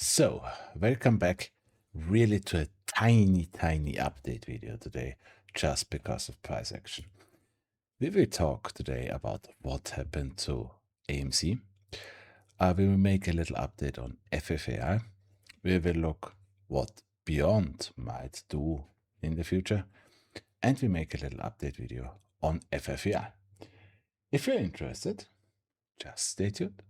So, welcome back really to a tiny update video today, just because of price action. We will talk today about what happened to AMC. We will make a little update on FFAI. We will look what BYND might do in the future. And we make a little update video on FFAI. If you're interested, just stay tuned.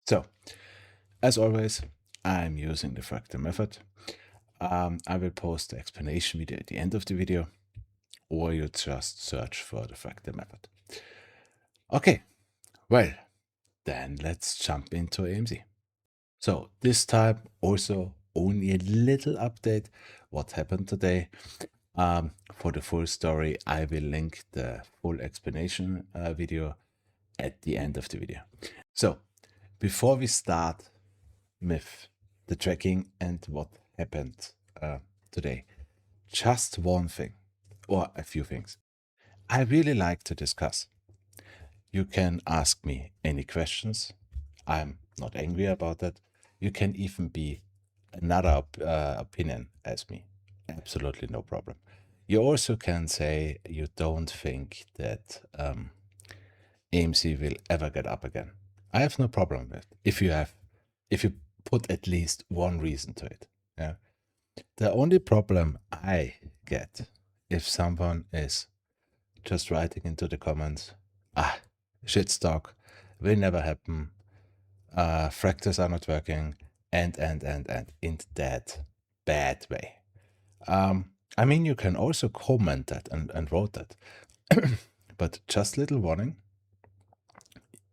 So, as always, I'm using the Fractal Method. I will post the explanation video at the end of the video, or you just search for the Fractal Method. Okay, well, then let's jump into AMC. So this time also only a little update what happened today. For the full story, I will link the full explanation video at the end of the video. So before we start with the tracking and what happened today, just one thing or a few things I really like to discuss. You can ask me any questions. I'm not angry about that. You can even be another opinion as me. Absolutely no problem. You also can say you don't think that AMC will ever get up again. I have no problem with it. If you put at least one reason to it. Yeah. The only problem I get if someone is just writing into the comments, shit stock, will never happen, fractals are not working, and in that bad way. I mean, you can also comment that and wrote that, but just little warning,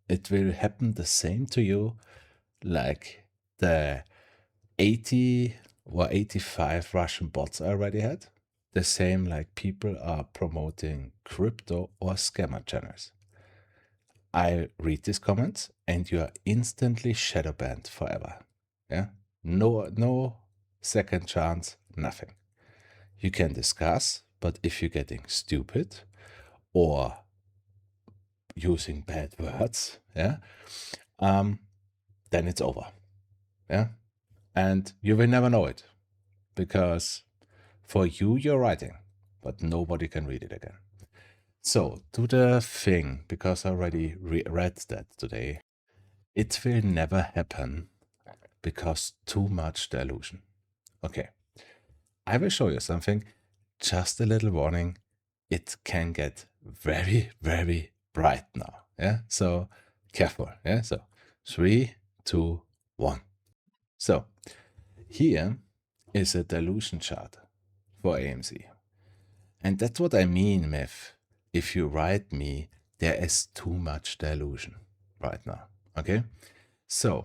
it will happen the same to you like the 80 or 85 Russian bots I already had. The same like people are promoting crypto or scammer channels. I read these comments and you are instantly shadow banned forever. Yeah, no second chance, nothing. You can discuss, but if you're getting stupid or using bad words, yeah, then it's over. Yeah, and you will never know it because for you, you're writing, but nobody can read it again. So to the thing, because I already read that today, it will never happen because too much dilution. Okay, I will show you something. Just a little warning. It can get very bright now. Yeah, so careful. Yeah, so 3, 2, 1. So here is a dilution chart for AMC. And that's what I mean with if you write me, there is too much dilution right now. Okay, so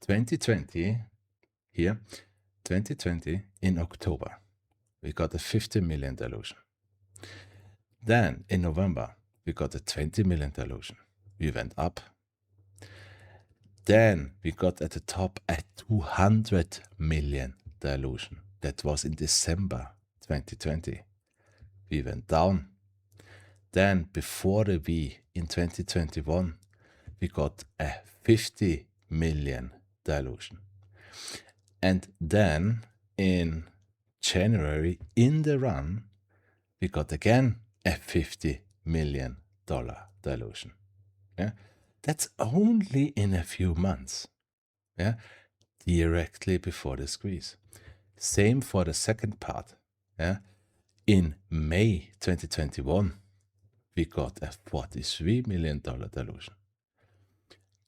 2020 here, 2020 in October, we got a 50 million dilution. Then in November, we got a 20 million dilution. We went up. Then we got at the top a 200 million dilution. That was in December 2020. We went down. Then before the V in 2021, we got a 50 million dilution. And then in January, in the run, we got again a $50 million dilution. Yeah, that's only in a few months. Yeah, directly before the squeeze. Same for the second part. Yeah, in May 2021, we got a $43 million dilution.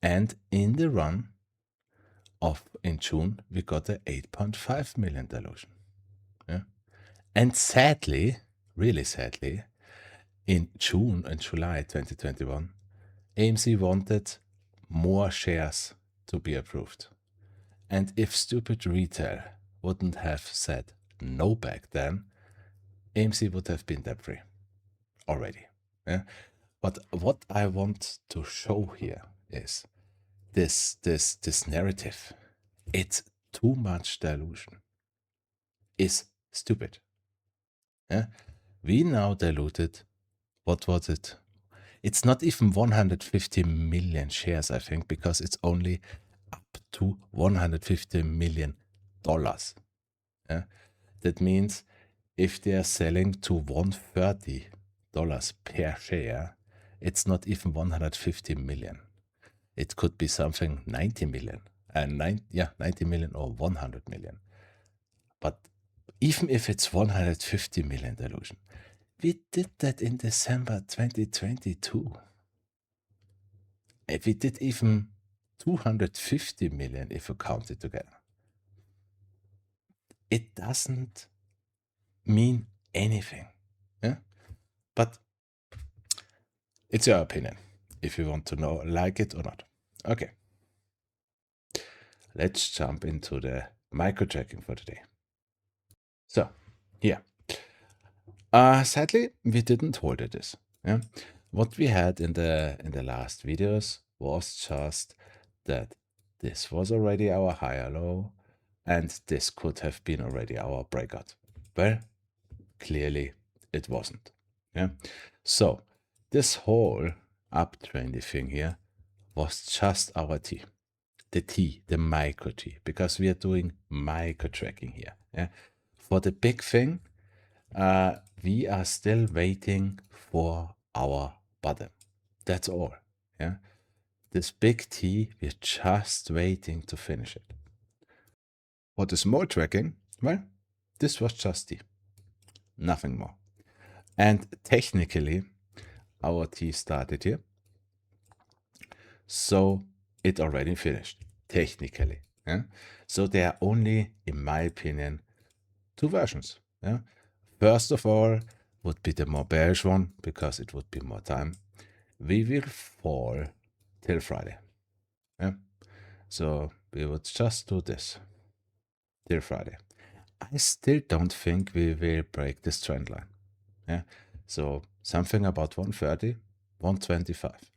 And in the run of in June, we got a 8.5 million dilution. Yeah, and sadly, really sadly, in June and July 2021, AMC wanted more shares to be approved. And if stupid retail wouldn't have said no back then, AMC would have been debt-free already. Yeah? But what I want to show here is this narrative. It's too much dilution. Is stupid. Yeah? We now diluted, what was it? It's not even 150 million shares, I think, because it's only up to $150 million. Yeah? That means if they are selling to $130 per share, it's not even 150 million. It could be something 90 million, 90 million or 100 million. But even if it's 150 million dilution, we did that in December 2022. If we did even 250 million if you count it together. It doesn't mean anything. Yeah? But it's your opinion if you want to know, like it or not. Okay. Let's jump into the micro tracking for today. So, here. Sadly, we didn't hold it this. Yeah? What we had in the last videos was just that this was already our higher low, and this could have been already our breakout. Well, clearly it wasn't. Yeah. So this whole uptrendy thing here was just our T. The micro T, because we are doing micro tracking here. Yeah. For the big thing, we are still waiting for our bottom. That's all. Yeah. This big T, we're just waiting to finish it. What is more tracking? Well, this was just T. Nothing more. And technically, our T started here. So it already finished, technically. Yeah? So there are only, in my opinion, two versions. Yeah? First of all, would be the more bearish one, because it would be more time. We will fall till Friday. Yeah? So we would just do this till Friday. I still don't think we will break this trend line. Yeah? So something about 130, 125.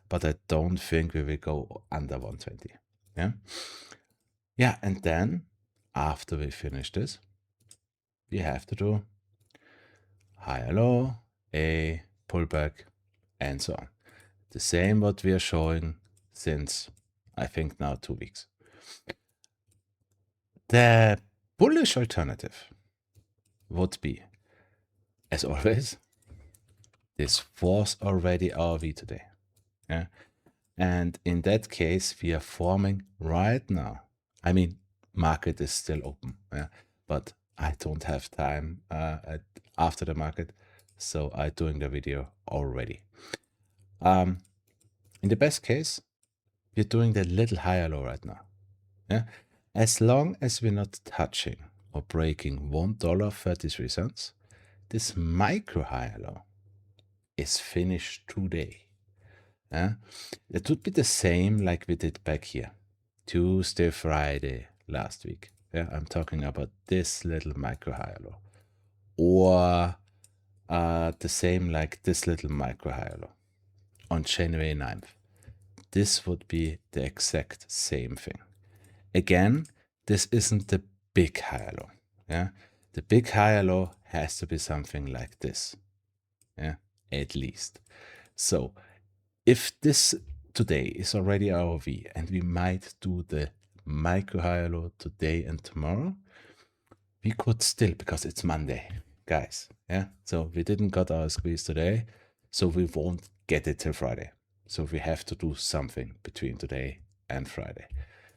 But I don't think we will go under 120. Yeah. Yeah. And then after we finish this, we have to do higher low, a pullback, and so on. The same what we are showing since, I think, now 2 weeks. The bullish alternative would be, as always, this was already our V today. Yeah. And in that case, we are forming right now. I mean, market is still open, yeah, but I don't have time after the market, so I'm doing the video already. In the best case, we're doing the little higher low right now. Yeah, as long as we're not touching or breaking $1.33, this micro higher low is finished today. It would be the same like we did back here, Tuesday, Friday last week. Yeah, I'm talking about this little micro higher low, or the same like this little micro higher low on January 9th. This would be the exact same thing. Again, this isn't the big higher low. Yeah, the big higher low has to be something like this. Yeah, at least. So if this today is already our V, and we might do the micro higher low today and tomorrow, we could still, because it's Monday, guys. Yeah. So we didn't got our squeeze today, so we won't get it till Friday. So we have to do something between today and Friday.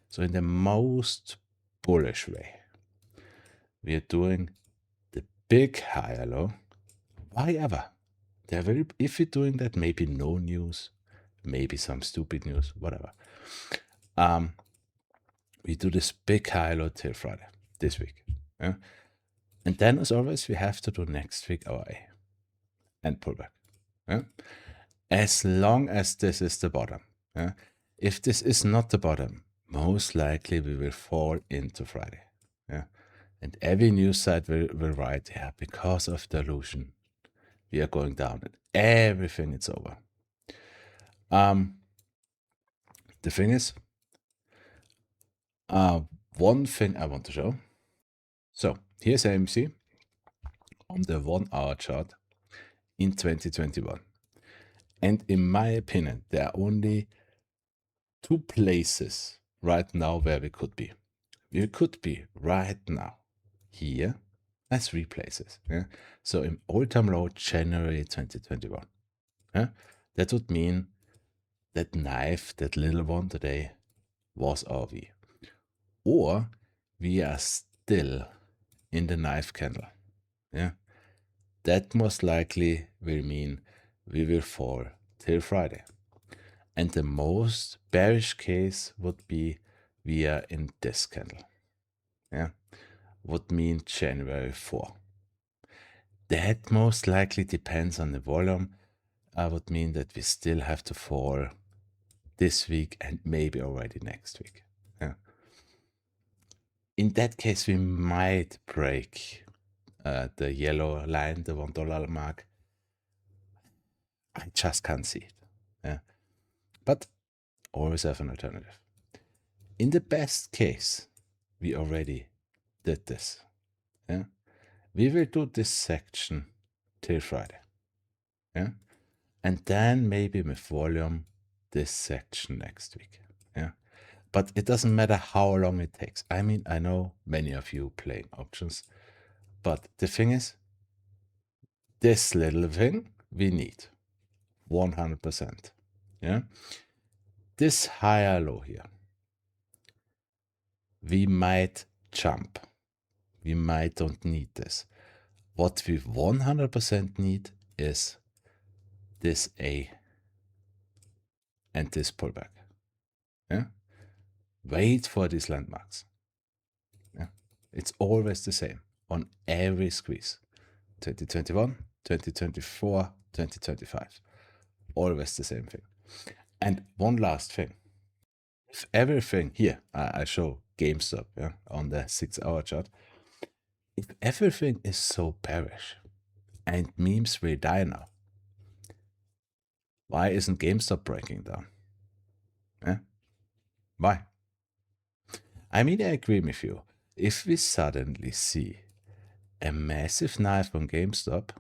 So in the most bullish way, we are doing the big higher low. Why ever? If we're doing that, maybe no news, maybe some stupid news, whatever. We do this big high low till Friday, this week. Yeah? And then, as always, we have to do next week our A and pullback. Yeah? As long as this is the bottom. Yeah? If this is not the bottom, most likely we will fall into Friday. Yeah? And every news site will write, yeah, because of dilution, we are going down and everything is over. The thing is, one thing I want to show. So here's AMC on the 1 hour chart in 2021. And in my opinion, there are only two places right now where we could be. We could be right now here as 3 places. Yeah? So in all-time low, January 2021. Yeah? That would mean that knife, that little one today, was our V. Or we are still in the knife candle. Yeah? That most likely will mean we will fall till Friday. And the most bearish case would be we are in this candle. Yeah, would mean January 4. That most likely depends on the volume. Would mean that we still have to fall this week and maybe already next week. Yeah. In that case, we might break the yellow line, the $1 mark. I just can't see it. Yeah. But always have an alternative. In the best case, we already did this. Yeah. We will do this section till Friday. Yeah. And then maybe with volume, this section next week. Yeah. But it doesn't matter how long it takes. I mean, I know many of you playing options, but the thing is, this little thing we need 100%. Yeah. This higher low here, we might jump. We might don't need this. What we 100% need is this A and this pullback. Yeah. Wait for these landmarks. Yeah. It's always the same on every squeeze. 2021, 2024, 2025. Always the same thing. And one last thing. If everything here, I show GameStop, yeah, on the 6 hour chart. If everything is so bearish and memes will die now, why isn't GameStop breaking down? Yeah? Why? I mean, I agree with you. If we suddenly see a massive knife on GameStop,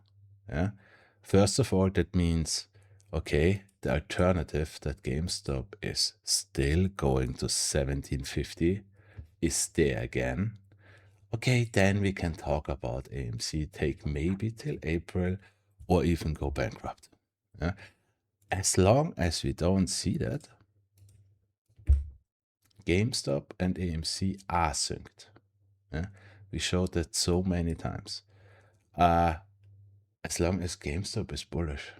yeah, first of all, that means, okay, the alternative that GameStop is still going to 1750 is there again. Okay, then we can talk about AMC take maybe till April or even go bankrupt. Yeah? As long as we don't see that, GameStop and AMC are synced. Yeah? We showed that so many times. As long as GameStop is bullish,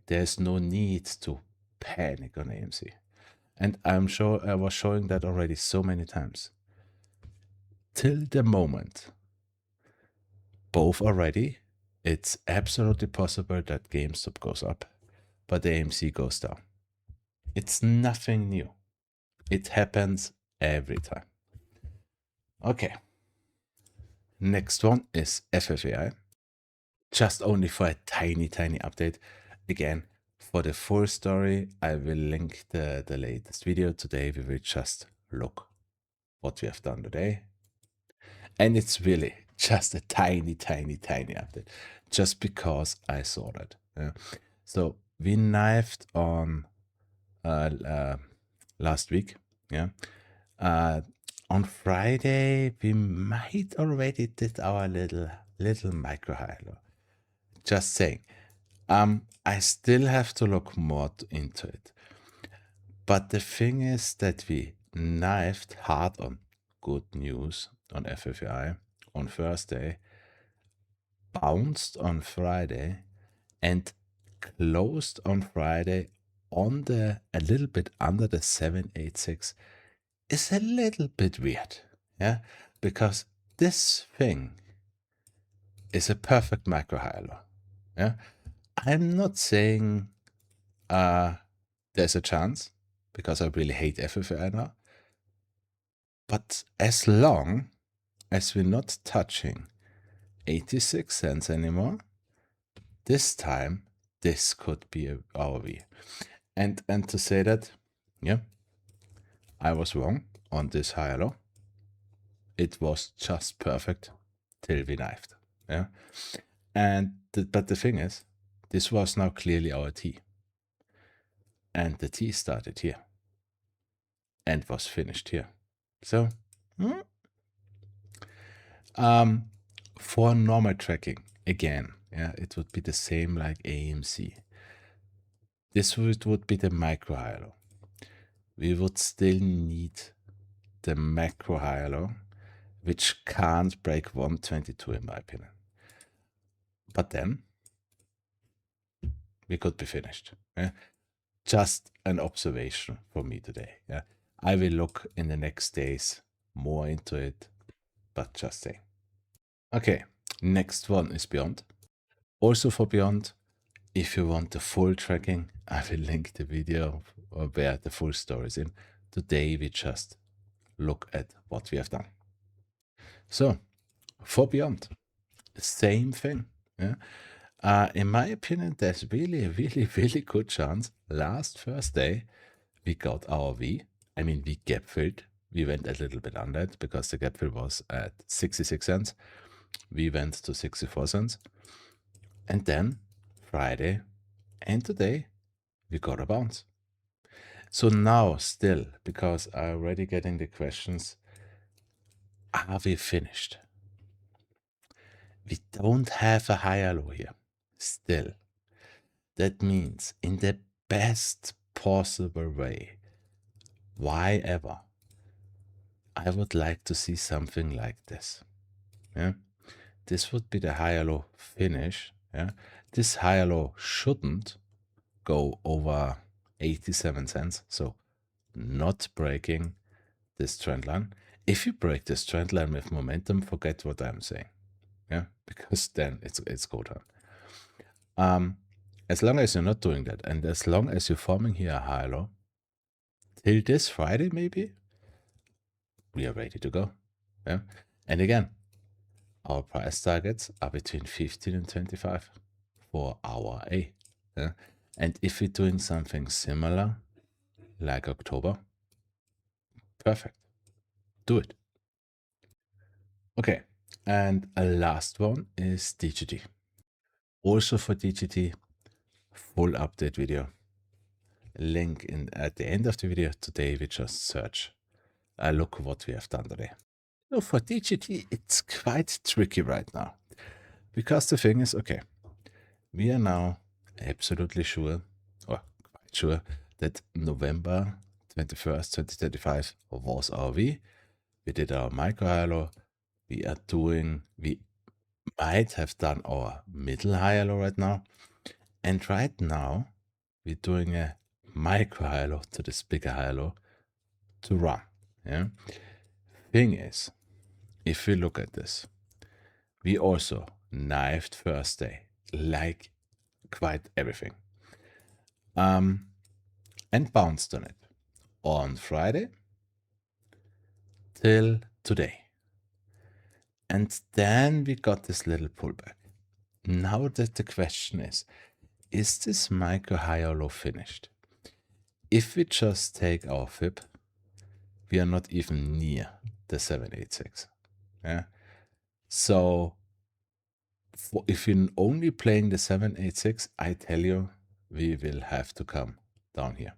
there's no need to panic on AMC. And I'm sure I was showing that already so many times. Till the moment both are ready, it's absolutely possible that GameStop goes up, but AMC goes down. It's nothing new. It happens every time. Okay. Next one is FFAI. Just only for a tiny update. Again, for the full story, I will link the latest video. Today we will just look what we have done today. And it's really just a tiny update, just because I saw that. So we knifed on last week. Yeah. On Friday, we might already did our little micro high low. Just saying. I still have to look more into it. But the thing is that we knifed hard on good news on FFAI on Thursday, bounced on Friday, and closed on Friday on a little bit under the 786 is a little bit weird. Yeah, because this thing is a perfect macro high low. Yeah, I'm not saying there's a chance, because I really hate FFAI now. But as long as we're not touching 86 cents anymore, this time this could be our V. And to say that, yeah, I was wrong on this higher low. It was just perfect till we knifed. Yeah. But the thing is, this was now clearly our T. And the T started here and was finished here. So, for normal tracking, again, yeah, it would be the same like AMC. This would be the micro higher low. We would still need the macro higher low, which can't break 122 in my opinion. But then we could be finished. Yeah? Just an observation for me today. Yeah, I will look in the next days more into it, but just saying. Okay, next one is BYND. Also for BYND, if you want the full tracking, I will link the video where the full story is in. Today we just look at what we have done. So for BYND, same thing. Yeah. In my opinion, there's really a really good chance last Thursday we got our V. I mean, we gap filled. We went a little bit under it because the gap fill was at 66 cents. We went to 64 cents. And then Friday and today we got a bounce. So now still, because I'm already getting the questions, are we finished? We don't have a higher low here. Still. That means in the best possible way, why ever, I would like to see something like this. Yeah, this would be the higher low finish. Yeah, this higher low shouldn't go over 87 cents. So not breaking this trend line. If you break this trend line with momentum, forget what I'm saying. Yeah, because then it's go down. As long as you're not doing that, and as long as you're forming here a higher low, till this Friday maybe, we are ready to go. Yeah, and again, our price targets are between 15 and 25 for our A. Yeah? And if we're doing something similar, like October, perfect. Do it. Okay, and a last one is DJT. Also for DJT, full update video. Link at the end of the video. Today we just search. Look what we have done today. So for DJT, it's quite tricky right now. Because the thing is, okay, we are now absolutely sure, or quite sure, that November 21st, 2025 was our V. We did our micro higher low. We might have done our middle higher low right now. And right now, we're doing a micro higher low to this bigger higher low to run. Yeah. Thing is, if we look at this, we also knifed Thursday, like quite everything. And bounced on it on Friday till today. And then we got this little pullback. Now that the question is this micro higher low finished? If we just take our fib, we are not even near the 786. Yeah. So if you're only playing the 786, I tell you, we will have to come down here.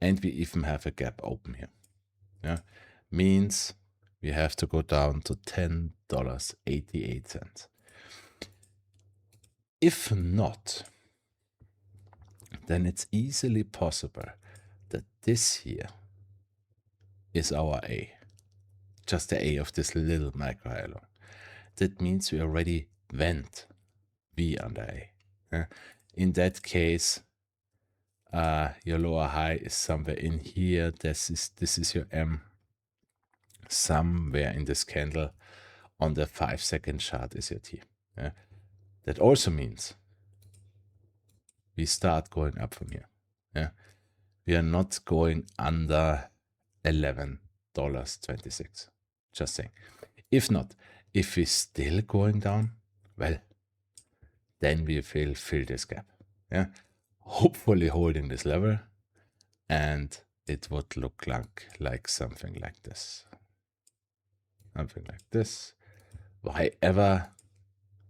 And we even have a gap open here. Yeah. Means we have to go down to $10.88. If not, then it's easily possible that this here is our A. Just the A of this little micro higher low. That means we already went V under A. In that case, your lower high is somewhere in here. This is your M. Somewhere in this candle on the 5-second chart is your T. That also means we start going up from here. Yeah, we are not going under $11.26. Just saying. If not, if we're still going down, well, then we will fill this gap. Yeah, hopefully holding this level, and it would look like something like this. Something like this. Why ever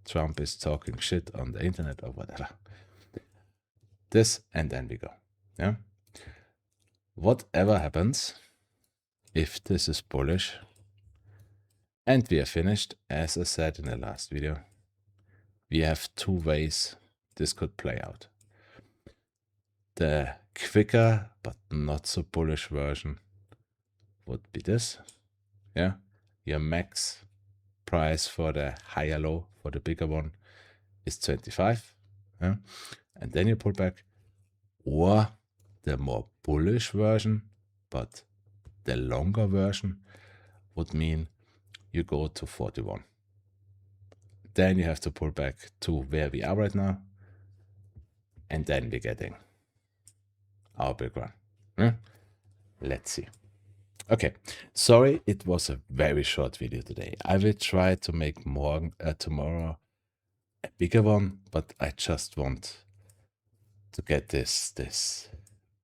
Trump is talking shit on the internet or whatever. This, and then we go. Yeah. Whatever happens, if this is bullish, and we are finished, as I said in the last video, we have two ways this could play out. The quicker but not so bullish version would be this. Yeah, your max price for the higher low, for the bigger one, is 25. Yeah? And then you pull back. Or the more bullish version, but the longer version, would mean you go to 41. Then you have to pull back to where we are right now, and then we're getting our big run. Yeah? Let's see. Okay, sorry, it was a very short video today. I will try to make tomorrow a bigger one, but I just want to get this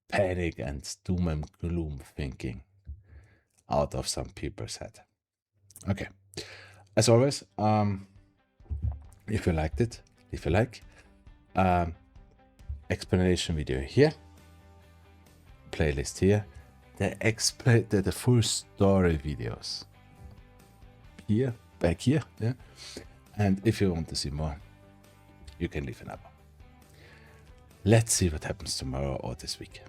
panic and doom and gloom thinking out of some people's head. Okay, as always, if you liked it, leave a like. Explanation video here, playlist here, the full story videos here, back here, yeah. And if you want to see more, you can leave an abo. Let's see what happens tomorrow or this week.